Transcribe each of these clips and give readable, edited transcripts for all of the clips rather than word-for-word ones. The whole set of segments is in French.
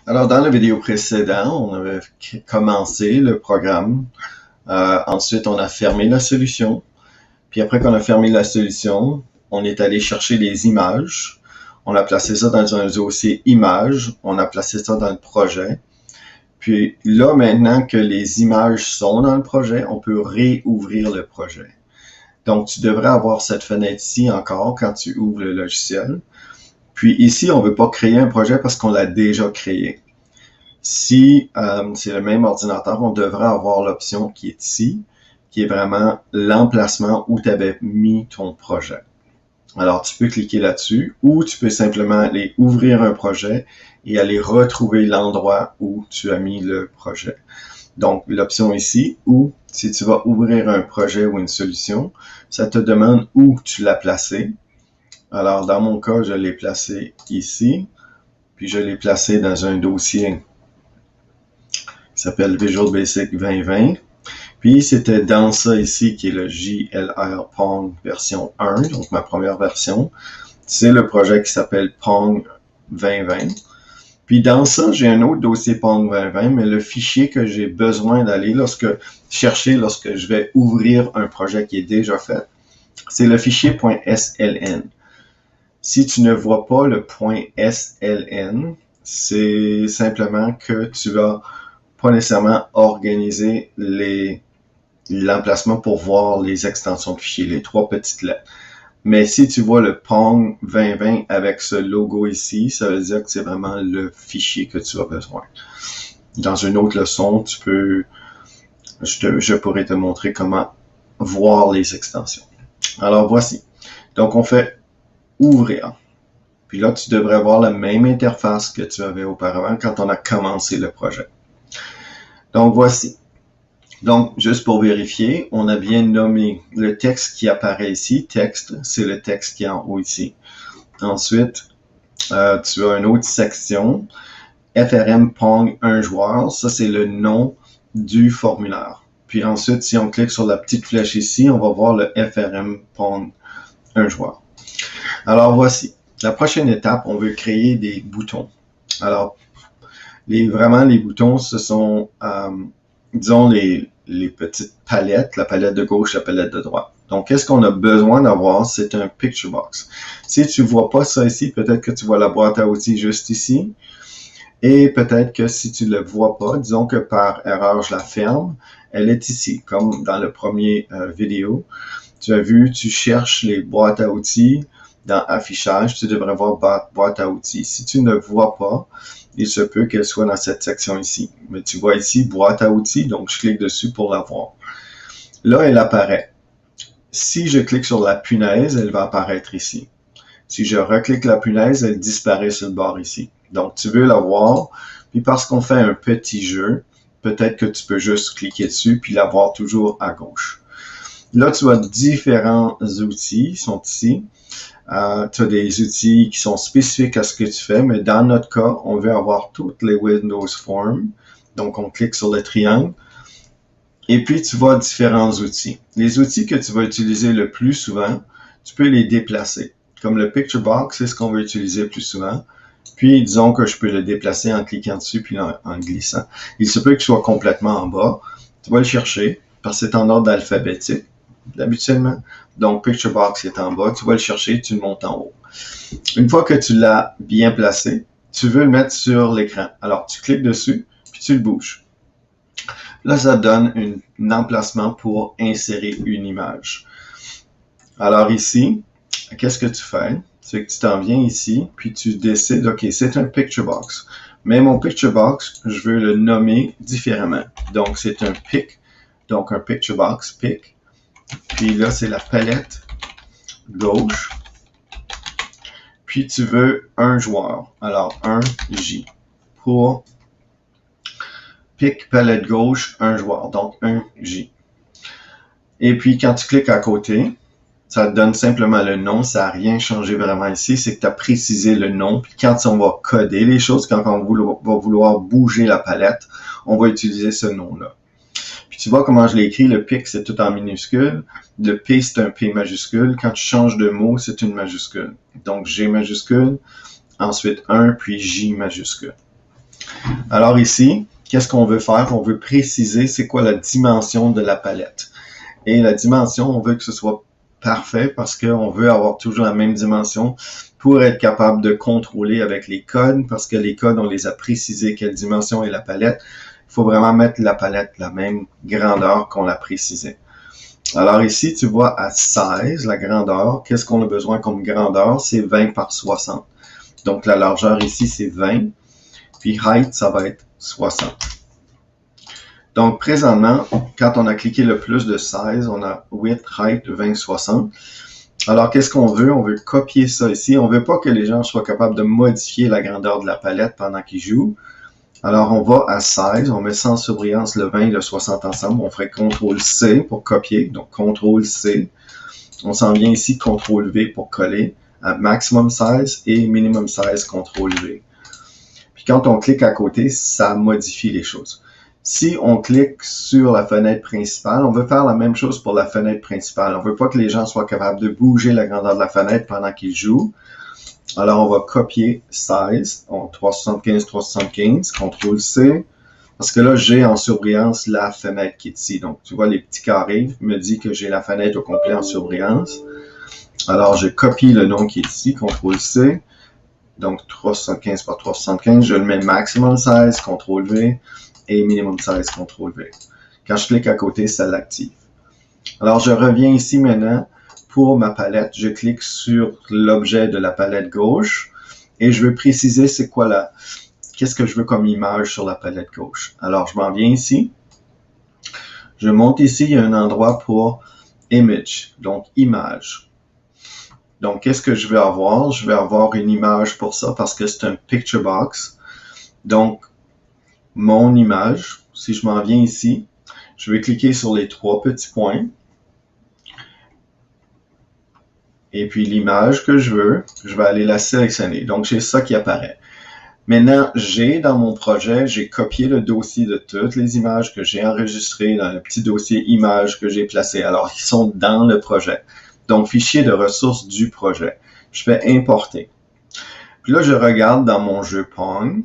Alors, dans la vidéo précédente, on avait commencé le programme. Ensuite, on a fermé la solution. Puis après qu'on a fermé la solution, on est allé chercher les images. On a placé ça dans un dossier images. On a placé ça dans le projet. Puis là, maintenant que les images sont dans le projet, on peut réouvrir le projet. Donc, tu devrais avoir cette fenêtre-ci encore quand tu ouvres le logiciel. Puis ici, on ne veut pas créer un projet parce qu'on l'a déjà créé. Si c'est le même ordinateur, on devrait avoir l'option qui est ici, qui est vraiment l'emplacement où tu avais mis ton projet. Alors, tu peux cliquer là-dessus ou tu peux simplement aller ouvrir un projet et aller retrouver l'endroit où tu as mis le projet. Donc, l'option ici, ou si tu vas ouvrir un projet ou une solution, ça te demande où tu l'as placé. Alors, dans mon cas, je l'ai placé ici, puis je l'ai placé dans un dossier qui s'appelle Visual Basic 2020. Puis, c'était dans ça ici, qui est le JLR Pong version 1, donc ma première version. C'est le projet qui s'appelle Pong 2020. Puis, dans ça, j'ai un autre dossier Pong 2020, mais le fichier que j'ai besoin d'aller chercher lorsque je vais ouvrir un projet qui est déjà fait, c'est le fichier .sln. Si tu ne vois pas le .sln, c'est simplement que tu vas pas nécessairement organiser l'emplacement pour voir les extensions de fichiers, les trois petites lettres. Mais si tu vois le Pong 2020 avec ce logo ici, ça veut dire que c'est vraiment le fichier que tu as besoin. Dans une autre leçon, je pourrais te montrer comment voir les extensions. Alors voici. Donc on fait ouvrir. Puis là, tu devrais avoir la même interface que tu avais auparavant quand on a commencé le projet. Donc voici. Donc, juste pour vérifier, on a bien nommé le texte qui apparaît ici. Texte, c'est le texte qui est en haut ici. Ensuite, tu as une autre section. FRM Pong 1 joueur, ça c'est le nom du formulaire. Puis ensuite, si on clique sur la petite flèche ici, on va voir le FRM Pong 1 joueur. Alors voici. La prochaine étape, on veut créer des boutons. Alors, vraiment les boutons, ce sont, disons, les petites palettes, la palette de gauche, la palette de droite. Donc, qu'est-ce qu'on a besoin d'avoir? C'est un picture box. Si tu vois pas ça ici, peut-être que tu vois la boîte à outils juste ici. Et peut-être que si tu ne le vois pas, disons que par erreur, je la ferme, elle est ici, comme dans le premier vidéo. Tu as vu, tu cherches les boîtes à outils dans affichage, tu devrais voir boîte à outils. Si tu ne vois pas, il se peut qu'elle soit dans cette section ici. Mais tu vois ici, boîte à outils, donc je clique dessus pour la voir. Là, elle apparaît. Si je clique sur la punaise, elle va apparaître ici. Si je reclique la punaise, elle disparaît sur le bord ici. Donc, tu veux la voir, puis parce qu'on fait un petit jeu, peut-être que tu peux juste cliquer dessus, puis la voir toujours à gauche. Là, tu as différents outils, ils sont ici. Tu as des outils qui sont spécifiques à ce que tu fais, mais dans notre cas, on veut avoir toutes les Windows Forms. Donc, on clique sur le triangle. Et puis, tu vois différents outils. Les outils que tu vas utiliser le plus souvent, tu peux les déplacer. Comme le Picture Box, c'est ce qu'on va utiliser le plus souvent. Puis, disons que je peux le déplacer en cliquant dessus puis en glissant. Il se peut qu'il soit complètement en bas. Tu vas le chercher parce que c'est en ordre alphabétique, habituellement. Donc, Picture Box est en bas. Tu vas le chercher, tu le montes en haut. Une fois que tu l'as bien placé, tu veux le mettre sur l'écran. Alors, tu cliques dessus, puis tu le bouges. Là, ça donne un emplacement pour insérer une image. Alors ici, qu'est-ce que tu fais? C'est que tu t'en viens ici, puis tu décides, OK, c'est un picture box. Mais mon picture box, je veux le nommer différemment. Donc, c'est un pic. Donc, un picture box, pic. Puis là, c'est la palette gauche. Puis tu veux un joueur. Alors, un J. Pour pic, palette gauche, un joueur. Donc, un J. Et puis, quand tu cliques à côté, ça te donne simplement le nom. Ça n'a rien changé vraiment ici. C'est que tu as précisé le nom. Puis quand on va coder les choses, quand on va vouloir bouger la palette, on va utiliser ce nom-là. Puis tu vois comment je l'ai écrit. Le pic, c'est tout en minuscule. Le P, c'est un P majuscule. Quand tu changes de mot, c'est une majuscule. Donc, G majuscule. Ensuite, 1, puis J majuscule. Alors ici, qu'est-ce qu'on veut faire? On veut préciser c'est quoi la dimension de la palette. Et la dimension, on veut que ce soit parfait parce qu'on veut avoir toujours la même dimension pour être capable de contrôler avec les codes, parce que les codes, on les a précisés quelle dimension est la palette. Il faut vraiment mettre la palette la même grandeur qu'on l'a précisé. Alors ici, tu vois à 16, la grandeur, qu'est-ce qu'on a besoin comme grandeur? C'est 20 par 60. Donc la largeur ici, c'est 20. Puis height, ça va être 60. Donc présentement, quand on a cliqué le plus de 16, on a width, height, 20, 60. Alors qu'est-ce qu'on veut? On veut copier ça ici. On veut pas que les gens soient capables de modifier la grandeur de la palette pendant qu'ils jouent. Alors, on va à 16, on met sans surbrillance le 20 et le 60 ensemble. On ferait CTRL-C pour copier, donc CTRL-C. On s'en vient ici, CTRL-V pour coller à maximum 16 et minimum 16, CTRL-V. Puis quand on clique à côté, ça modifie les choses. Si on clique sur la fenêtre principale, on veut faire la même chose pour la fenêtre principale. On veut pas que les gens soient capables de bouger la grandeur de la fenêtre pendant qu'ils jouent. Alors, on va copier 16, 375, 375, CTRL-C, parce que là, j'ai en surbrillance la fenêtre qui est ici. Donc, tu vois, les petits carrés me disent que j'ai la fenêtre au complet en surbrillance. Alors, je copie le nom qui est ici, CTRL-C, donc 375 par 375, je le mets maximum 16, CTRL-V, et minimum 16, CTRL-V. Quand je clique à côté, ça l'active. Alors, je reviens ici maintenant. Pour ma palette, je clique sur l'objet de la palette gauche et je veux préciser c'est quoi qu'est-ce que je veux comme image sur la palette gauche. Alors, je m'en viens ici. Je monte ici, il y a un endroit pour Image, donc image. Donc, qu'est-ce que je vais avoir? Je vais avoir une image pour ça parce que c'est un picture box. Donc, mon image, si je m'en viens ici, je vais cliquer sur les trois petits points. Et puis l'image que je veux, je vais aller la sélectionner. Donc, j'ai ça qui apparaît. Maintenant, dans mon projet, j'ai copié le dossier de toutes les images que j'ai enregistrées dans le petit dossier images que j'ai placé. Alors, ils sont dans le projet. Donc, fichier de ressources du projet. Je fais importer. Puis là, je regarde dans mon jeu Pong.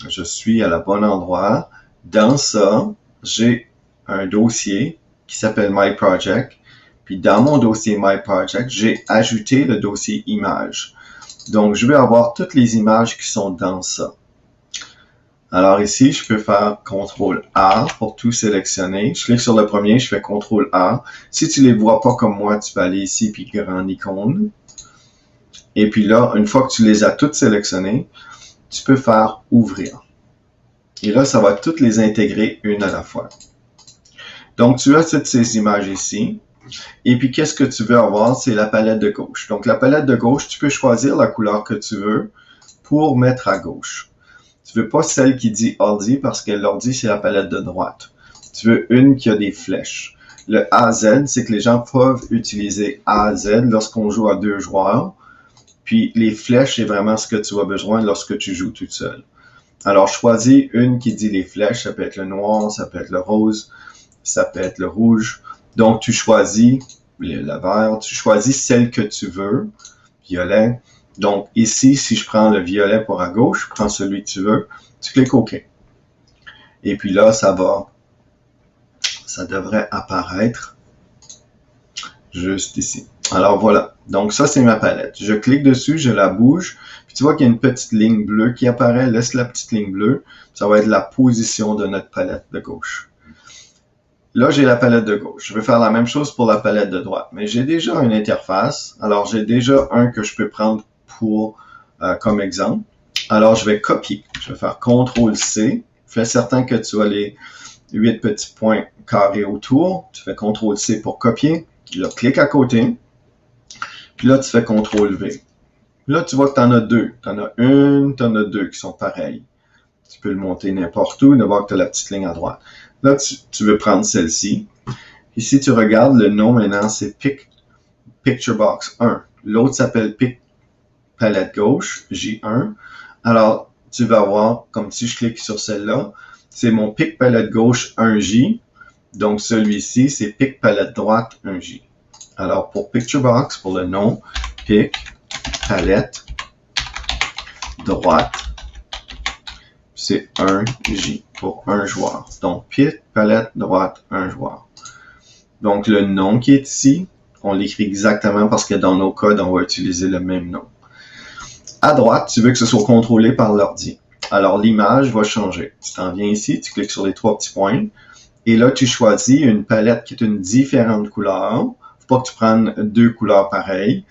Je suis à la bonne endroit. Dans ça, j'ai un dossier qui s'appelle My Project. Puis dans mon dossier My Project, j'ai ajouté le dossier images. Donc, je vais avoir toutes les images qui sont dans ça. Alors ici, je peux faire CTRL-A pour tout sélectionner. Je clique sur le premier, je fais CTRL-A. Si tu les vois pas comme moi, tu peux aller ici, puis grand icône. Et puis là, une fois que tu les as toutes sélectionnées, tu peux faire Ouvrir. Et là, ça va toutes les intégrer une à la fois. Donc, tu as toutes ces images ici. Et puis, qu'est-ce que tu veux avoir? C'est la palette de gauche. Donc, la palette de gauche, tu peux choisir la couleur que tu veux pour mettre à gauche. Tu veux pas celle qui dit ordi parce que l'ordi, c'est la palette de droite. Tu veux une qui a des flèches. Le AZ, c'est que les gens peuvent utiliser AZ lorsqu'on joue à 2 joueurs. Puis, les flèches, c'est vraiment ce que tu as besoin lorsque tu joues toute seule. Alors, choisis une qui dit les flèches. Ça peut être le noir, ça peut être le rose, ça peut être le rouge. Donc, tu choisis le vert, tu choisis celle que tu veux, violet. Donc, ici, si je prends le violet pour à gauche, je prends celui que tu veux, tu cliques OK. Et puis là, ça devrait apparaître juste ici. Alors, voilà. Donc, ça, c'est ma palette. Je clique dessus, je la bouge, puis tu vois qu'il y a une petite ligne bleue qui apparaît. Laisse la petite ligne bleue. Ça va être la position de notre palette de gauche. Là, j'ai la palette de gauche. Je vais faire la même chose pour la palette de droite. Mais j'ai déjà une interface. Alors, j'ai déjà un que je peux prendre comme exemple. Alors, je vais copier. Je vais faire CTRL-C. Fais certain que tu as les 8 petits points carrés autour. Tu fais CTRL-C pour copier. Là, clique à côté. Puis là, tu fais CTRL-V. Là, tu vois que tu en as deux. Tu en as une, tu en as deux qui sont pareilles. Tu peux le monter n'importe où, de voir que tu as la petite ligne à droite. Là, tu veux prendre celle-ci. Ici, tu regardes le nom maintenant, c'est Picture Box 1. L'autre s'appelle Pic Palette Gauche, J1. Alors, tu vas voir, comme si je clique sur celle-là, c'est mon Pic Palette Gauche 1J. Donc, celui-ci, c'est Pic Palette Droite 1J. Alors, pour Picture Box, pour le nom, Pic Palette Droite. c'est 1J pour un joueur. Donc, pick, palette, droite, un joueur. Donc, le nom qui est ici, on l'écrit exactement parce que dans nos codes, on va utiliser le même nom. À droite, tu veux que ce soit contrôlé par l'ordi. Alors, l'image va changer. Tu t'en viens ici, tu cliques sur les 3 petits points. Et là, tu choisis une palette qui est une différente couleur. Faut pas que tu prennes 2 couleurs pareilles.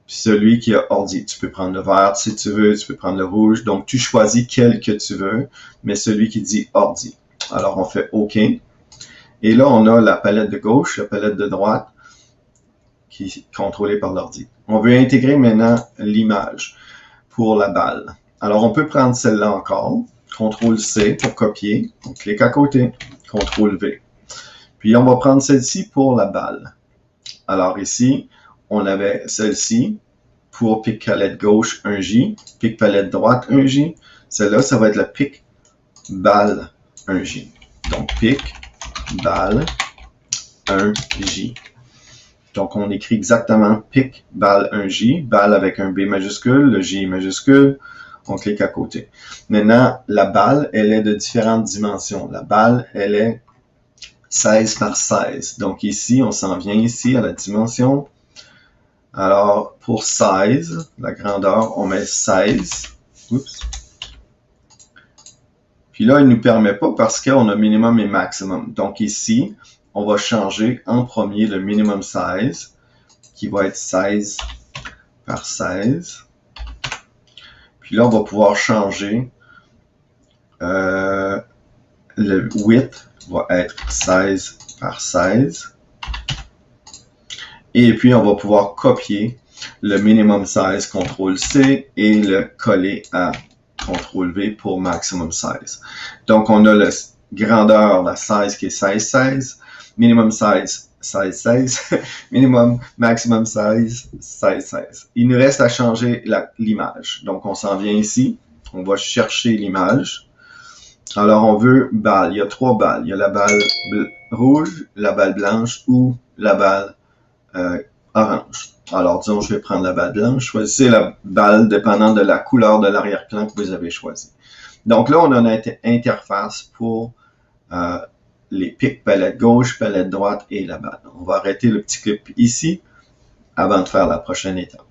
Puis celui qui a ordi, tu peux prendre le vert si tu veux, tu peux prendre le rouge. Donc, tu choisis quel que tu veux, mais celui qui dit ordi. Alors, on fait OK. Et là, on a la palette de gauche, la palette de droite, qui est contrôlée par l'ordi. On veut intégrer maintenant l'image pour la balle. Alors, on peut prendre celle-là encore. CTRL-C pour copier. On clique à côté. CTRL-V. Puis, on va prendre celle-ci pour la balle. Alors, ici, on avait celle-ci pour pick palette gauche 1J, pick palette droite 1J. Celle-là, ça va être la pick balle 1J. Donc, pick balle 1J. Donc, on écrit exactement pick balle 1J, balle avec un B majuscule, le J majuscule. On clique à côté. Maintenant, la balle, elle est de différentes dimensions. La balle, elle est 16 par 16. Donc ici, on s'en vient ici à la dimension. Alors, pour 16, la grandeur, on met 16. Oups. Puis là, il ne nous permet pas parce qu'on a minimum et maximum. Donc ici, on va changer en premier le minimum size, qui va être 16 par 16. Puis là, on va pouvoir changer le width va être 16 par 16. Et puis, on va pouvoir copier le minimum size, CTRL-C, et le coller à CTRL-V pour maximum size. Donc, on a la grandeur, la size qui est 16-16, minimum size 16-16, minimum, maximum size 16-16. Il nous reste à changer l'image. Donc, on s'en vient ici. On va chercher l'image. Alors, on veut balle. Il y a 3 balles. Il y a la balle rouge, la balle blanche ou la balle orange. Alors, disons, je vais prendre la balle blanche. Choisissez la balle dépendant de la couleur de l'arrière-plan que vous avez choisi. Donc là, on a une interface pour les pics palette gauche, palette droite et la balle. On va arrêter le petit clip ici avant de faire la prochaine étape.